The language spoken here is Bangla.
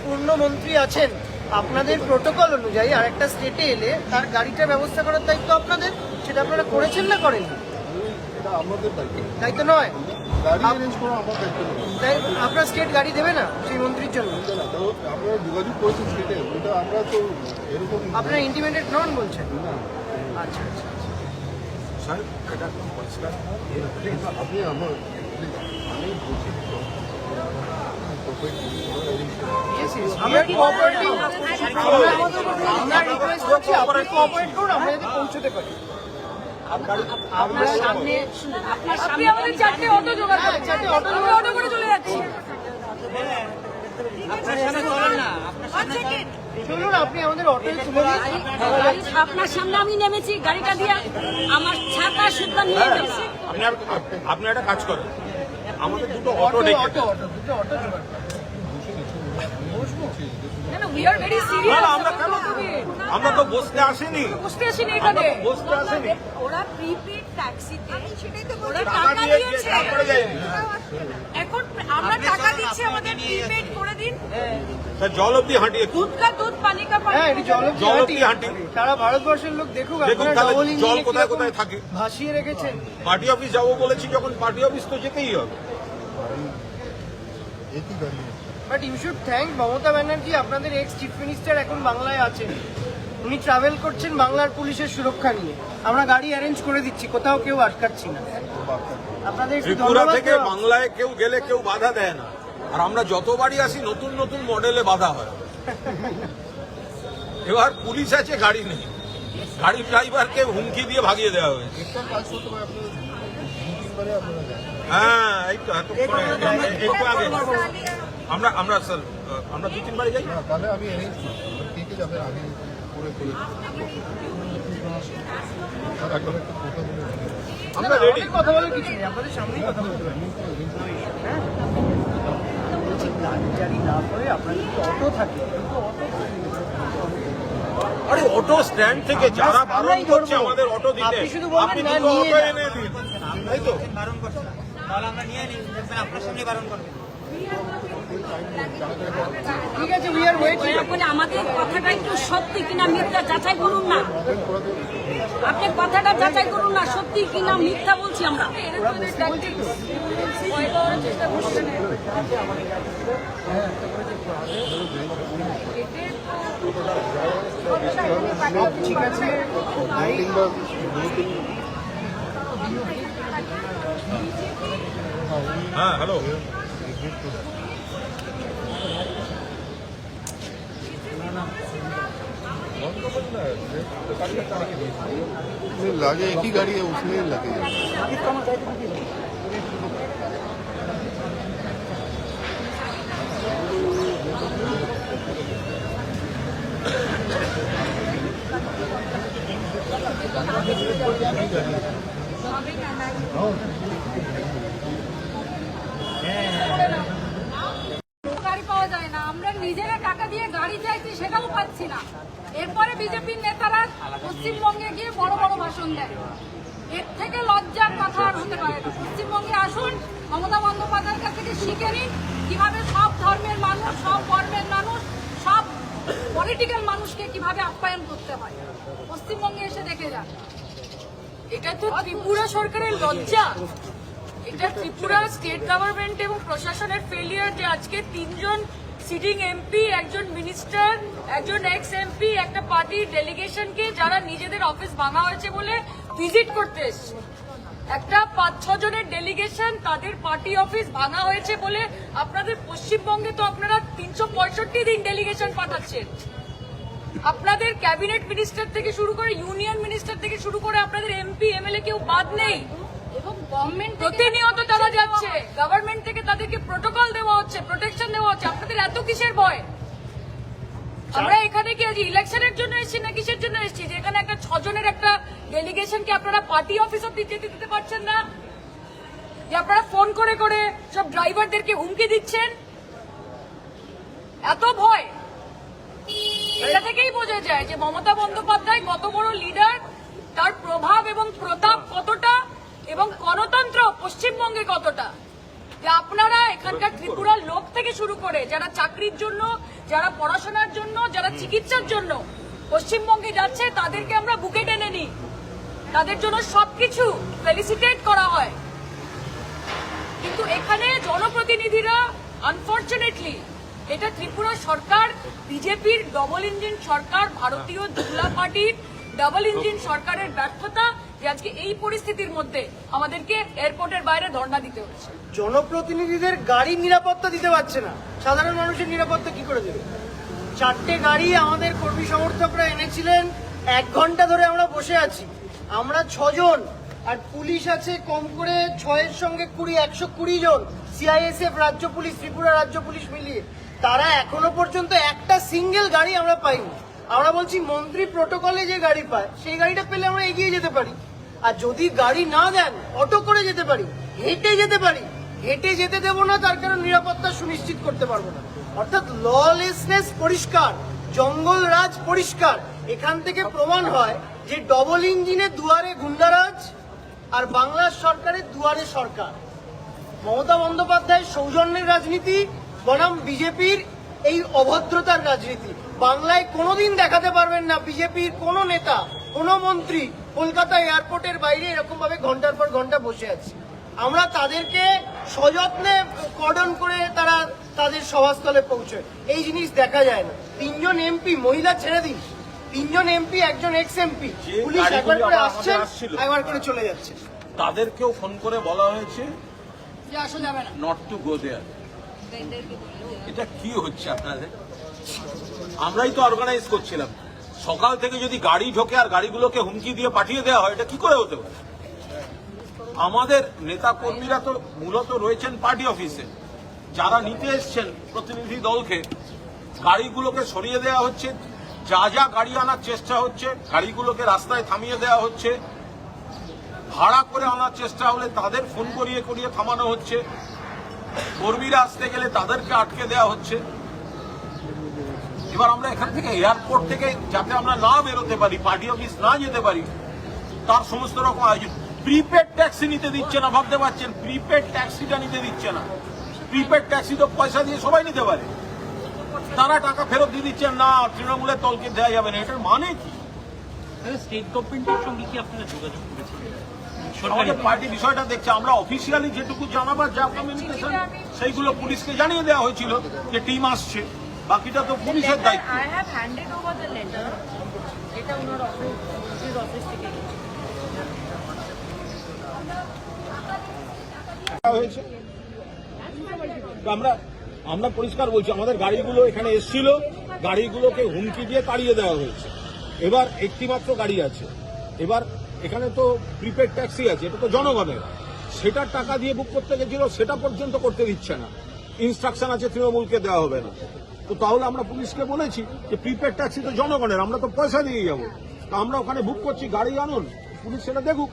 পূর্ণ মন্ত্রী আছেন, আপনাদের প্রোটোকল অনুযায়ী আর একটা স্টেটে এলে তার গাড়িটা ব্যবস্থা করার দায়িত্ব আপনাদের, সেটা আপনারা করেছেন না করেন? এটা আমাদের দায়িত্ব নয়, গাড়ি অ্যারেঞ্জ করা আমার দায়িত্ব নয়। তাই আপনার স্টেট গাড়ি দেবে না সেই মন্ত্রীর জন্য? আমরা যোগাযোগ করেছি স্টেটে, ওটা আমরা তো এরকম আপনারা ইন্টিমেটেড নন বলছেন? না। আচ্ছা আচ্ছা। স্যার এটা পরিষ্কার আপনি আমার আমি বলছি আমরা কোঅপারেটিভ, আমরা রিকোয়েস্ট করছি আপনি কোঅপারেট করুন, আমরা যাতে পৌঁছতে পারি। আপনার সামনে আপনি আমাদের চারটে অটো জোগাড় করেন, চারটে অটো আমরা অটো করে চলে যাচ্ছি। চলুন আপনি আমাদের অটোয় তুলে দিন। আপনার সামনে আমি নেমেছি, গাড়িটা দিয়ে আমার ছাতা সুদ্ধা নিয়ে যাচ্ছি। আপনি একটা কাজ করেন, আমাদের দুটো অটো ডেকে দুটো অটো জোগাড় করুন। না, we are very serious. আমরা কেন আমরা তো বসতে আসিনি, বুঝতে আসিনি এখানে। বসতে আসিনি। ওরা প্রিপেড ট্যাক্সিতে ওরা টাকা টাকা দিয়ে দিয়েছে, তারপরে যাইনি। এখন আমরা টাকা দিচ্ছি, আমাদের প্রিপেড করে দিন। স্যার জল অব্দি হাঁটিয়ে দুধ কা দুধ, পানি কা পানি। হ্যাঁ, এটি জল অব্দি জলপি হাঁটি। সারা ভারতবর্ষের লোক দেখুক দেখুন আপনারা তাহলে ডবল জল ইঞ্জিনে কোথায় কিরকম কোথায় থাকে। ভাসিয়ে রেখেছেন। পার্টি অফিস যাবো বলেছি, যখন পার্টি অফিস তো যেতেই হবে। একই গাড়ি but you should thank Mamata Banerjee, আপনাদের এক্স চিফ মিনিস্টার এখন বাংলায় আছেন, উনি ট্রাভেল করছেন বাংলার পুলিশের সুরক্ষা নিয়ে। আমরা গাড়ি অ্যারেঞ্জ করে দিচ্ছি, কোথাও কেউ আটকাচ্ছি না। আপনাদের একটু ত্রিপুরা ধন্যবাদ থেকে দেওয়া। বাংলায় কেউ গেলে কেউ বাধা দেয় না, আর আমরা যতবারই আসি নতুন নতুন মডেলে বাধা হয়। এবার পুলিশ আছে, গাড়ি নেই, গাড়ির ড্রাইভারকে হুমকি দিয়ে ভাগিয়ে দেওয়া হয়েছে। একটা কাজ করতে পারে আপনারা 2-3 বারে আপনারা যান। হ্যাঁ, এই তো একটু আগে আমরা স্যার আমরা 2-3 বারে যাই। না তাহলে আমি অ্যারেঞ্জ করছি, কে কে যাবে আগে করে আর একবার একটা কথা বলে আমরা রেডি। আমাদের কথা বলার কিছু নেই, আপনাদের সামনেই কথা বলতে পারি। হ্যাঁ, বলছি গাড়ি টাড়ি না করে আপনাদের যদি অটো থাকে, কিন্তু অটো আরে অটো স্ট্যান্ড থেকে যারা বারণ আমরাই করছে ধরবো। আমাদের অটো দিতে, আপনি শুধু বলবেন আপনি না, দুটো নিয়ে অটো যান। এনে দিন, তাই তো? বারণ করছে না, তাহলে আমরা নিয়ে নিই, দেখবেন আপনার সামনে বারণ করবেন। ঠিক আছে, উই আর ওয়েটিং। দয়া করে আমাদের কথাটা একটু সত্যি কিনা মিথ্যা যাচাই করুন না। আপনি কথাটা যাচাই করুন না, সত্যি কিনা মিথ্যা বলছি আমরা। ঠিক আছে, হ্যাঁ হ্যালো, उसमें लगे एक ही गाड़ी है, उसमें लगे গাড়ি পাওয়া যায় না, আমরা নিজেরা টাকা দিয়ে গাড়ি চাইছি, সেটাও পাচ্ছি না। এরপরে বিজেপির নেতারা পশ্চিমবঙ্গে গিয়ে বড় বড় ভাষণ দেয়। এর থেকে লজ্জার কথা আর হতে পারে না। পশ্চিমবঙ্গে আসুন, মমতা বন্দ্যোপাধ্যায়ের কাছ থেকে শিখে নিন কিভাবে সব ধর্মের মানুষ, সব বর্ণের মানুষ, সব পলিটিক্যাল মানুষকে কিভাবে আপ্যায়ন করতে হয়। পশ্চিমবঙ্গে এসে দেখে যান। এটা তো ত্রিপুরা সরকারের লজ্জা, এটা ত্রিপুরা স্টেট গভর্নমেন্ট এবং প্রশাসনের ফেলিয়ার যে আজকে 3 জন সিটিং এমপি, একজন মিনিস্টার, একজন এক্স এমপি, একটা পার্টির ডেলিগেশনকে যারা নিজেদের অফিস ভাঙা হয়েছে বলে ভিজিট করতে এসছে। একটা 5-6 জনের ডেলিগেশন, তাদের পার্টি অফিস ভাঙা হয়েছে বলে আপনাদের পশ্চিমবঙ্গে তো আপনারা 365 দিন ডেলিগেশন পাঠাচ্ছেন। আপনাদের ক্যাবিনেট মিনিস্টার থেকে শুরু করে, ইউনিয়ন মিনিস্টার থেকে শুরু করে আপনাদের এমপি এমএলএ কেউ বাদ নেই, এবং গভর্নমেন্ট প্রতিনিয়ত তারা যাচ্ছে। গভর্নমেন্ট থেকে তাদেরকে প্রোটোকল দেওয়া হচ্ছে, প্রোটেকশন দেওয়া হচ্ছে। আপনাদের এত কিসের ভয়? আমরা এখানে কি আজ ইলেকশনের জন্য এসেছি না কিসের জন্য এসেছি? যে এখানে একটা 6 জনের একটা ডেলিগেশনকে আপনারা পার্টি অফিস অব্দি যেতে দিতে পারছেন না, যে আপনারা ফোন করে করে সব ড্রাইভারদেরকে হুমকি দিচ্ছেন। এত ভয়, এটা থেকেই বোঝা যায় যে মমতা বন্দ্যোপাধ্যায় কত বড় লিডার, তার প্রভাব এবং প্রতাপ কতটা, এবং গণতন্ত্র পশ্চিমবঙ্গে কতটা। যে আপনারা এখানকার ত্রিপুরার লোক থেকে শুরু করে যারা চাকরির জন্য, যারা পড়াশোনার জন্য, যারা চিকিৎসার জন্য পশ্চিমবঙ্গে যাচ্ছে তাদেরকে আমরা বুকে টেনে নিই, তাদের জন্য সবকিছু ফেলিসিটেট করা হয়। কিন্তু এখানে জনপ্রতিনিধিরা আনফরচুনেটলি, এটা ত্রিপুরা সরকার, বিজেপির ডবল ইঞ্জিন সরকার, ভারতীয় জনতা পার্টির ডাবল ইঞ্জিন সরকারের ব্যর্থতা যে আজকে এই পরিস্থিতির মধ্যে আমাদেরকে এয়ারপোর্টের বাইরে ধর্ণা দিতে হচ্ছে। জনপ্রতিনিধিদের গাড়ির নিরাপত্তা দিতে পারছে না, সাধারণ মানুষের নিরাপত্তা কি করে দেবে? 4টে গাড়ি আমাদের কর্মী সমর্থকরা এনেছিলেন, 1 ঘন্টা ধরে আমরা বসে আছি, আমরা 6 জন, আর পুলিশ আছে কম করে 6-এর সঙ্গে 120 জন, সিআইএসএফ, রাজ্য পুলিশ, ত্রিপুরা রাজ্য পুলিশ মিলিয়ে, তারা এখনো পর্যন্ত একটা সিঙ্গেল গাড়ি আমরা পাইনি। আমরা বলছি মন্ত্রী প্রোটোকলে যে গাড়ি পায় সেই গাড়িটা পেলে আমরা এগিয়ে যেতে পারি, আর যদি গাড়ি না দেন অটো করে যেতে পারি, হেঁটে যেতে পারি। হেঁটে যেতে দেবো না, তার কারণ নিরাপত্তা সুনিশ্চিত করতে পারবো না। অর্থাৎ ললেসনেস পরিষ্কার, জঙ্গল রাজ পরিষ্কার। এখান থেকে প্রমাণ হয় যে ডবল ইঞ্জিনের দুয়ারে গুন্ডারাজ আর বাংলার সরকারের দুয়ারে সরকার। মমতা বন্দ্যোপাধ্যায়ের সৌজন্যের রাজনীতি বনাম বিজেপির এই অভদ্রতার রাজনীতি। বাংলায় কোনোদিন দেখাতে পারবেন না বিজেপির কোনো নেতা, কোনো মন্ত্রী কলকাতা এয়ারপোর্টের বাইরে এরকম ভাবে ঘন্টার পর ঘন্টা বসে আছে। আমরা তাদেরকে সযত্নে কর্ডন করে তারা তাদের সভাস্থলে পৌঁছয়, এই জিনিস দেখা যায় না। 3 জন এমপি, মহিলা ছেড়ে দিন, 3 জন এমপি, একজন এক্স এমপি, পুলিশ একবার করে আসছে, একবার করে চলে যাচ্ছে। তাদেরকেও ফোন করে বলা হয়েছে যে আসলে যাবে না। নট টু গো দেয়ার। এটা কি হচ্ছে আপনাদের? আমরাই তো অর্গানাইজ করছিলাম। সকাল থেকে যদি গাড়ি ঢোকে আর গাড়িগুলোকে হুমকি দিয়ে পাঠিয়ে দেওয়া হয়, এটা কি করে হতে পারে? আমাদের নেতা কর্মীরা তো মূলত রয়েছেন পার্টি অফিসে, যারা নিতে এসছেন প্রতিনিধি দলকে, গাড়িগুলোকে সরিয়ে দেওয়া হচ্ছে, যা যা গাড়ি আনার চেষ্টা হচ্ছে গাড়িগুলোকে রাস্তায় থামিয়ে দেওয়া হচ্ছে, ভাড়া করে আনার চেষ্টা হলে তাদের ফোন করিয়ে করিয়ে থামানো হচ্ছে, কর্মীরা আসতে গেলে তাদেরকে আটকে দেওয়া হচ্ছে। এবার আমরা এখান থেকে এয়ারপোর্ট থেকে যাতে আমরা না বেরোতে পারি, পার্টি অফিস না যেতে পারি, তার সমস্ত রকম আয়োজন। প্রিপেড ট্যাক্সি নিতে দিচ্ছে না, ভাবতে পারছেন? প্রিপেড ট্যাক্সিটা নিতে দিচ্ছে না। প্রিপেড ট্যাক্সি তো পয়সা দিয়ে সবাই নিতে পারে, তারা টাকা ফেরত দিয়ে দিচ্ছেন না, তৃণমূলের দলকে দেওয়া যাবে না। এটার মানে কি? স্টেট গভর্নমেন্টের সঙ্গে কি আপনারা যোগাযোগ করেছিলেন? আমাদের পার্টি বিষয়টা দেখছে। আমরা অফিসিয়ালি যেটুকু জানাবার যা কমিউনিকেশন সেইগুলো পুলিশকে জানিয়ে দেওয়া হয়েছিল যে টিম আসছে, বাকিটা তো পুলিশের দায়িত্ব। I have handed over the letter. এটা ওনার অফিস থেকে হয়েছে। আমরা পরিষ্কার বলছি, আমাদের গাড়িগুলো এখানে এসেছিল, গাড়িগুলোকে হুমকি দিয়ে তাড়িয়ে দেওয়া হয়েছে। এবার একটিমাত্র গাড়ি আছে, এবার এখানে তো প্রিপেড ট্যাক্সি আছে, এটা তো জনগণের, সেটার টাকা দিয়ে বুক করতে গেছিল, সেটা পর্যন্ত করতে দিচ্ছে না। ইনস্ট্রাকশন আছে তৃণমূলকে দেওয়া হবে না। তো তাহলে আমরা পুলিশকে বলেছি যে প্রিপেড ট্যাক্সি তো জনগণের, আমরা তো পয়সা দিয়ে যাবো, তা আমরা ওখানে বুক করছি, গাড়ি আনুন, পুলিশ সেটা দেখুক।